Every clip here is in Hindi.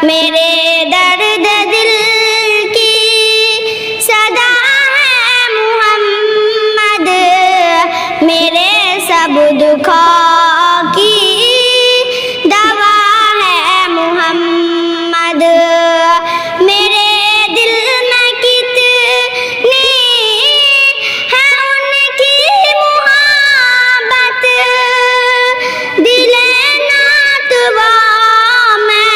मेरे दर्द दिल की सदा है मोहम्मद, मेरे सब दुखों की दवा है मोहम्मद। मेरे दिल में कितनी है उनकी मोहब्बत, दिले नातवा में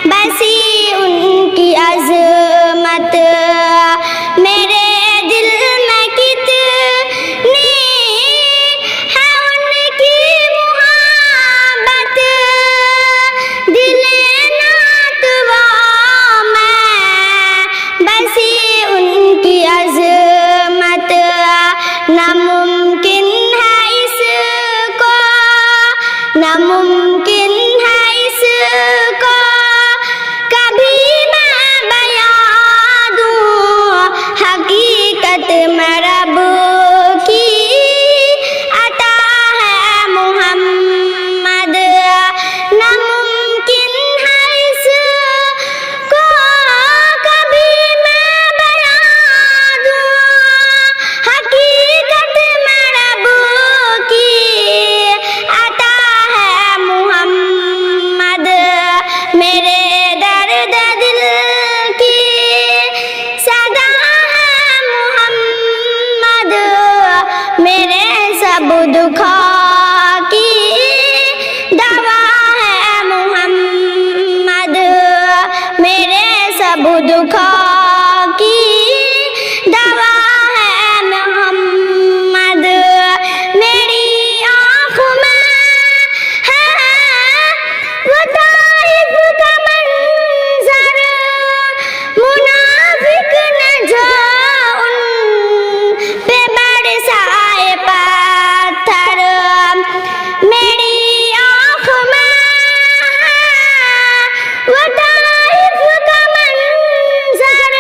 बसी उनकी अज़मत। मेरे दिल में कितनी है उनकी मोहब्बत, दिले नातवा में बसी उनकी अज़मत। नामुमकिन है इसको, नामुमकिन है इसको कभी मैं बयां दूं, हकीकत में रब की अता है मोहम्मद। नामुमकिन है इसको कभी मैं बयां दूं, हकीकत में रब की अता है मोहम्मद। मेरे दर्द दिल की सदा है मोहम्मद, मेरे सब दुखों की दवा है मोहम्मद, मेरे सब दुखों की दवा है मोहम्मद। मेरी आँखों में है वो ताइफ का मंजर, मुनाफिक ने जो उन पे बरसाए पत्थर। मेरी आँखों में है वो ताइफ का मंजर,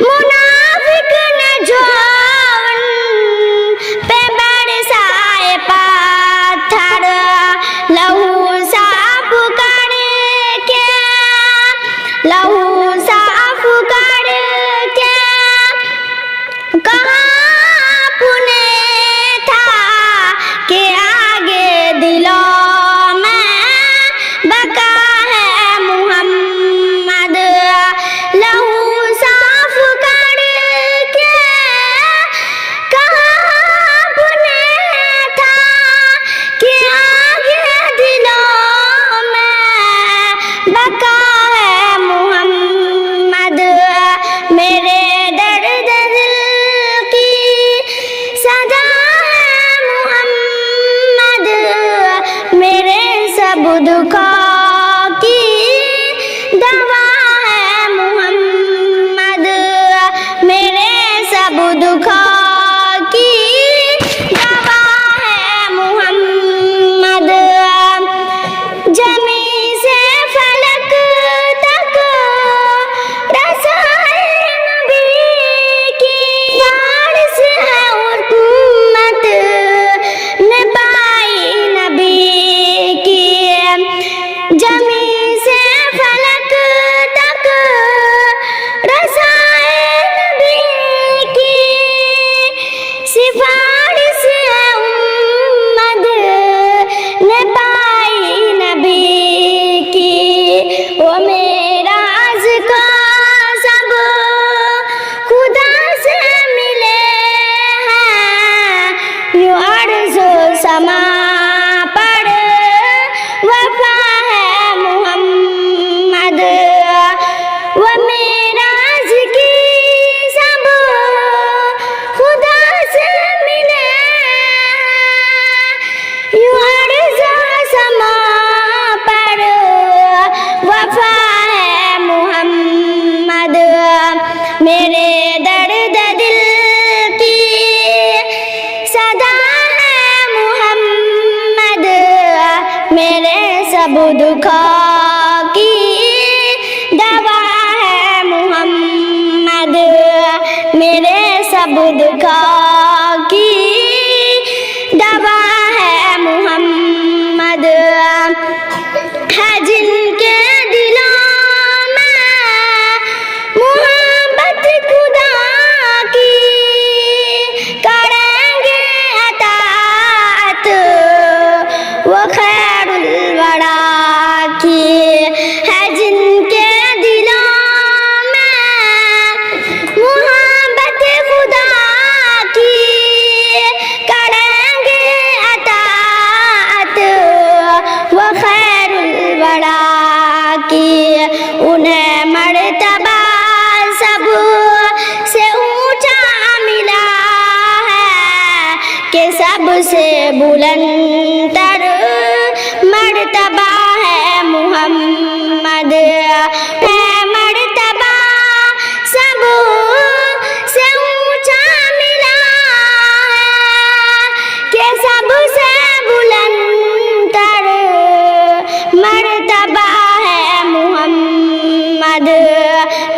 मुनाफिक ने जो उन पे बरसाए पत्थर। लहू साफ करके, लहू साफ करके कहाँ पुने था कि आगे दिलों में बका है मोहम्मद। लहू साफ करके कहाँ पुने था कि आगे दिलों में बका है मोहम्मद। मेरे दर्द दिल की सदा है मोहम्मद, मेरे सब दुखों की दवा है मोहम्मद, मेरे सब दुखों की दवा है मोहम्मद। जमी से फलक तक रसाए नबी की बारिश है उम्मत ने पाई नबी की। जमी से फलक तक रसाए नबी की सिफारिश है उम्मत ने पाई नबी की। वो मेराज का सब खुदा से मिले हैं, यूं अर्ज़ो समा पर वफा है मोहम्मद। वो मेराज की सब खुदा से मिले हैं, यूं अर्ज़ो समा पर वफा है मोहम्मद। मेरे दर्द दिल की सदा है मोहम्मद, मेरे सब दुखों की दवा है मोहम्मद, मेरे सब दुखों की दवा है मोहम्मद। है जिनके सबसे बुलंदतर मर्तबा है मोहम्मद, है मर्तबा सबसे ऊंचा मिला है कि सबसे बुलंदतर मर्तबा है मोहम्मद।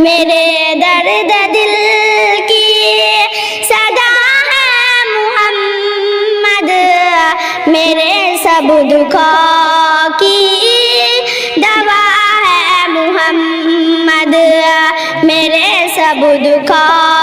मेरे दर्द दिल की सदा है मोहम्मद, मेरे सब दुखों की दवा है मोहम्मद, मेरे सब दुखों